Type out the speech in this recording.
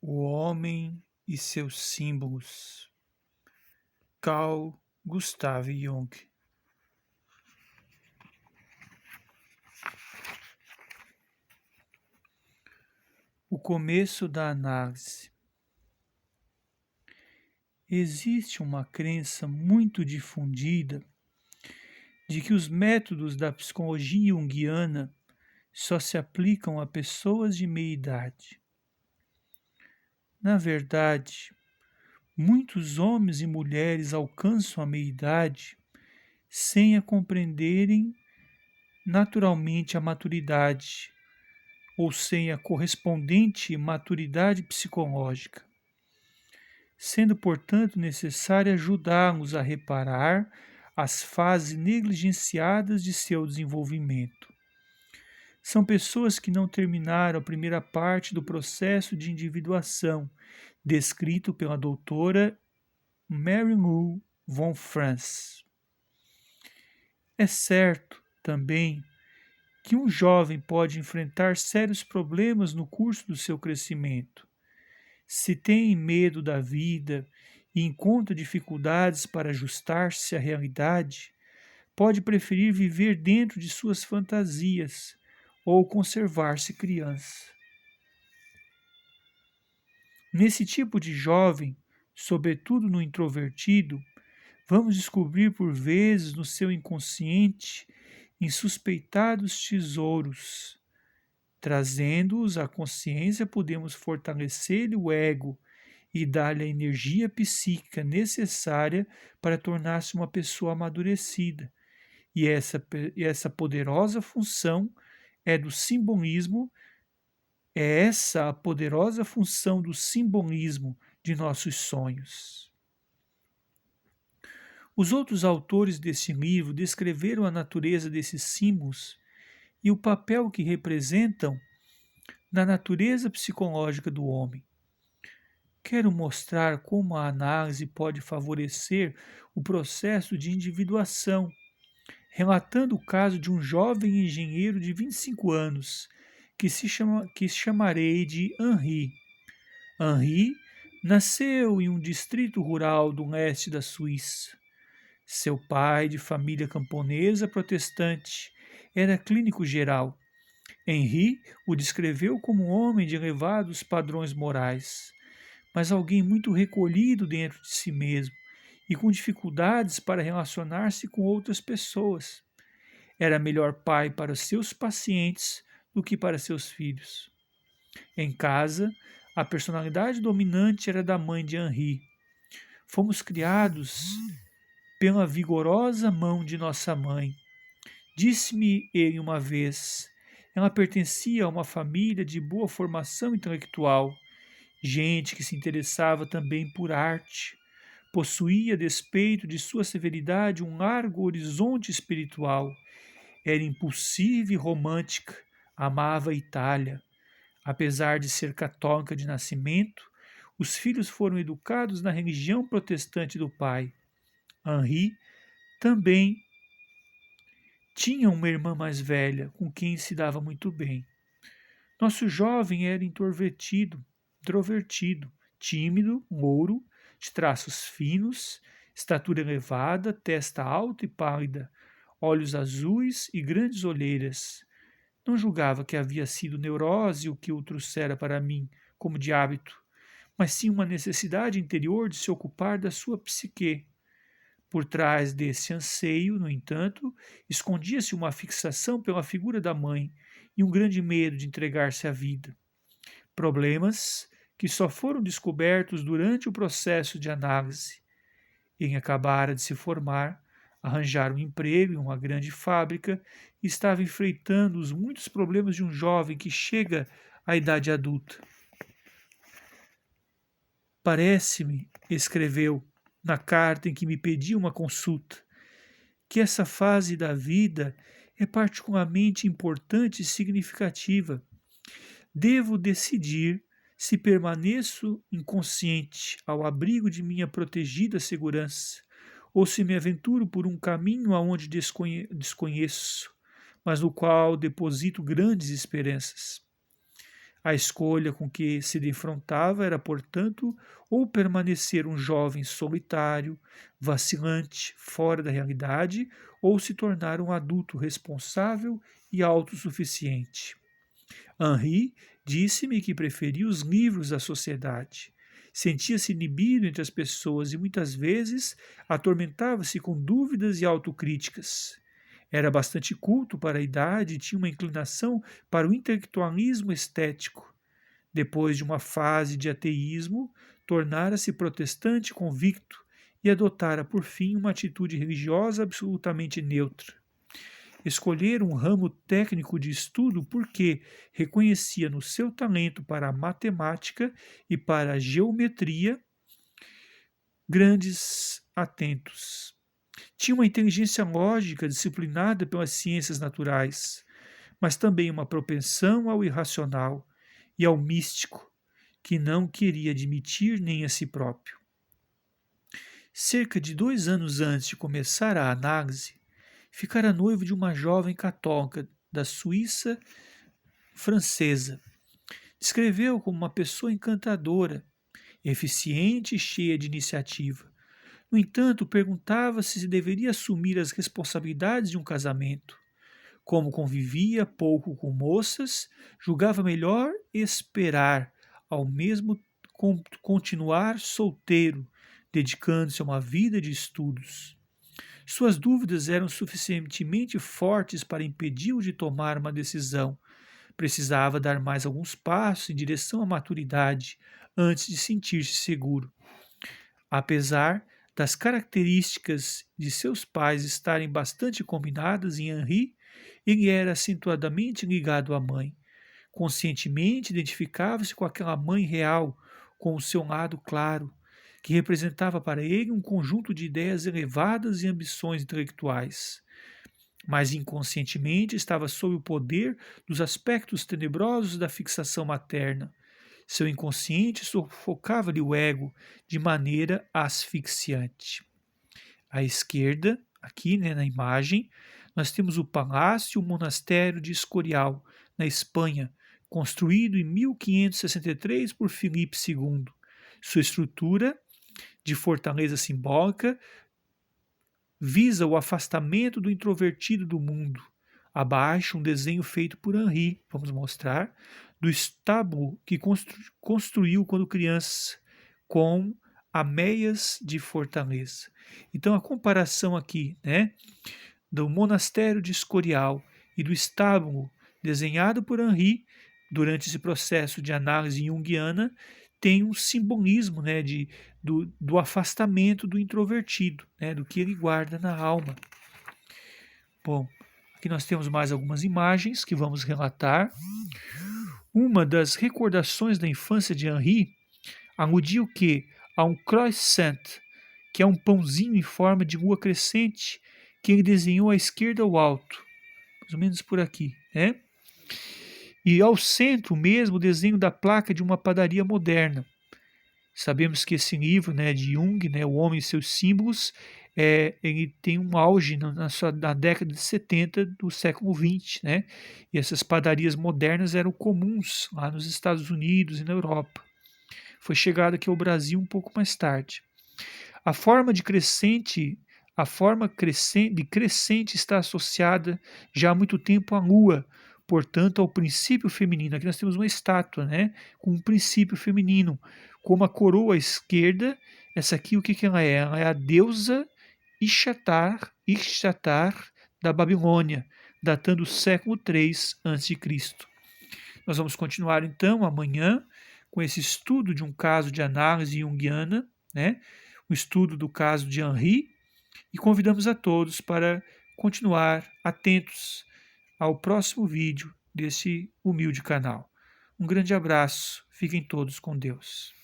O homem e seus símbolos. Carl Gustav Jung. O começo da análise. Existe uma crença muito difundida de que os métodos da psicologia junguiana só se aplicam a pessoas de meia idade. Na verdade, muitos homens e mulheres alcançam a meia-idade sem a compreenderem naturalmente a maturidade ou sem a correspondente maturidade psicológica, sendo, portanto, necessário ajudá-los a reparar as fases negligenciadas de seu desenvolvimento. São pessoas que não terminaram a primeira parte do processo de individuação, descrito pela doutora Mary Lou von Franz. É certo, também, que um jovem pode enfrentar sérios problemas no curso do seu crescimento. Se tem medo da vida e encontra dificuldades para ajustar-se à realidade, pode preferir viver dentro de suas fantasias ou conservar-se criança. Nesse tipo de jovem, sobretudo no introvertido, vamos descobrir por vezes no seu inconsciente insuspeitados tesouros. Trazendo-os à consciência, podemos fortalecer o ego e dar-lhe a energia psíquica necessária para tornar-se uma pessoa amadurecida. E essa poderosa função é do simbolismo, é essa a poderosa função do simbolismo de nossos sonhos. Os outros autores desse livro descreveram a natureza desses símbolos e o papel que representam na natureza psicológica do homem. Quero mostrar como a análise pode favorecer o processo de individuação, relatando o caso de um jovem engenheiro de 25 anos, que chamarei de Henri. Henri nasceu em um distrito rural do leste da Suíça. Seu pai, de família camponesa protestante, era clínico geral. Henri o descreveu como um homem de elevados padrões morais, mas alguém muito recolhido dentro de si mesmo e com dificuldades para relacionar-se com outras pessoas. Era melhor pai para seus pacientes do que para seus filhos. Em casa, a personalidade dominante era da mãe de Henri. Fomos criados pela vigorosa mão de nossa mãe. Disse-me ele uma vez, ela pertencia a uma família de boa formação intelectual, gente que se interessava também por arte. Possuía, a despeito de sua severidade, um largo horizonte espiritual. Era impulsiva e romântica, amava a Itália. Apesar de ser católica de nascimento, os filhos foram educados na religião protestante do pai. Henri também tinha uma irmã mais velha, com quem se dava muito bem. Nosso jovem era introvertido, tímido, louro, de traços finos, estatura elevada, testa alta e pálida, olhos azuis e grandes olheiras. Não julgava que havia sido neurose o que o trouxera para mim, como de hábito, mas sim uma necessidade interior de se ocupar da sua psique. Por trás desse anseio, no entanto, escondia-se uma fixação pela figura da mãe e um grande medo de entregar-se à vida. Problemas que só foram descobertos durante o processo de análise. Ele acabara de se formar, arranjar um emprego em uma grande fábrica e estava enfrentando os muitos problemas de um jovem que chega à idade adulta. Parece-me, escreveu na carta em que me pedia uma consulta, que essa fase da vida é particularmente importante e significativa. Devo decidir se permaneço inconsciente ao abrigo de minha protegida segurança, ou se me aventuro por um caminho aonde desconheço, mas no qual deposito grandes esperanças. A escolha com que se defrontava era, portanto, ou permanecer um jovem solitário, vacilante, fora da realidade, ou se tornar um adulto responsável e autossuficiente. Henri disse-me que preferia os livros à sociedade. Sentia-se inibido entre as pessoas e muitas vezes atormentava-se com dúvidas e autocríticas. Era bastante culto para a idade e tinha uma inclinação para o intelectualismo estético. Depois de uma fase de ateísmo, tornara-se protestante convicto e adotara por fim uma atitude religiosa absolutamente neutra. Escolher um ramo técnico de estudo porque reconhecia no seu talento para a matemática e para a geometria grandes atentos. Tinha uma inteligência lógica disciplinada pelas ciências naturais, mas também uma propensão ao irracional e ao místico, que não queria admitir nem a si próprio. Cerca de 2 anos antes de começar a análise, ficara noivo de uma jovem católica da Suíça francesa. Descreveu como uma pessoa encantadora, eficiente e cheia de iniciativa. No entanto, perguntava-se se deveria assumir as responsabilidades de um casamento. Como convivia pouco com moças, julgava melhor esperar, ao mesmo continuar solteiro, dedicando-se a uma vida de estudos. Suas dúvidas eram suficientemente fortes para impedi-lo de tomar uma decisão. Precisava dar mais alguns passos em direção à maturidade antes de sentir-se seguro. Apesar das características de seus pais estarem bastante combinadas em Henri, ele era acentuadamente ligado à mãe. Conscientemente identificava-se com aquela mãe real, com o seu lado claro, que representava para ele um conjunto de ideias elevadas e ambições intelectuais. Mas inconscientemente estava sob o poder dos aspectos tenebrosos da fixação materna. Seu inconsciente sufocava-lhe o ego de maneira asfixiante. À esquerda, aqui na imagem, nós temos o palácio e o monastério de Escorial, na Espanha, construído em 1563 por Filipe II. Sua estrutura, de fortaleza simbólica, visa o afastamento do introvertido do mundo. Abaixo, um desenho feito por Henri, vamos mostrar, do estábulo que construiu quando criança, com ameias de fortaleza. Então, a comparação aqui, do monastério de Escorial e do estábulo desenhado por Henri durante esse processo de análise junguiana tem um simbolismo, do afastamento do introvertido, do que ele guarda na alma. Bom, aqui nós temos mais algumas imagens que vamos relatar. Uma das recordações da infância de Henri aludia o quê? A um croissant, que é um pãozinho em forma de lua crescente que ele desenhou à esquerda ao alto, mais ou menos por aqui, E ao centro mesmo o desenho da placa de uma padaria moderna. Sabemos que esse livro, de Jung, O Homem e seus Símbolos, ele tem um auge na década de 70 do século XX, E essas padarias modernas eram comuns lá nos Estados Unidos e na Europa. Foi chegado aqui ao Brasil um pouco mais tarde. A forma de crescente está associada já há muito tempo à Lua, portanto, ao princípio feminino. Aqui nós temos uma estátua, com um princípio feminino, como a coroa à esquerda. Essa aqui, o que ela é? Ela é a deusa Ishtar da Babilônia, datando o século III a.C. Nós vamos continuar, então, amanhã, com esse estudo de um caso de análise junguiana, o estudo do caso de Henri, e convidamos a todos para continuar atentos ao próximo vídeo desse humilde canal. Um grande abraço, fiquem todos com Deus.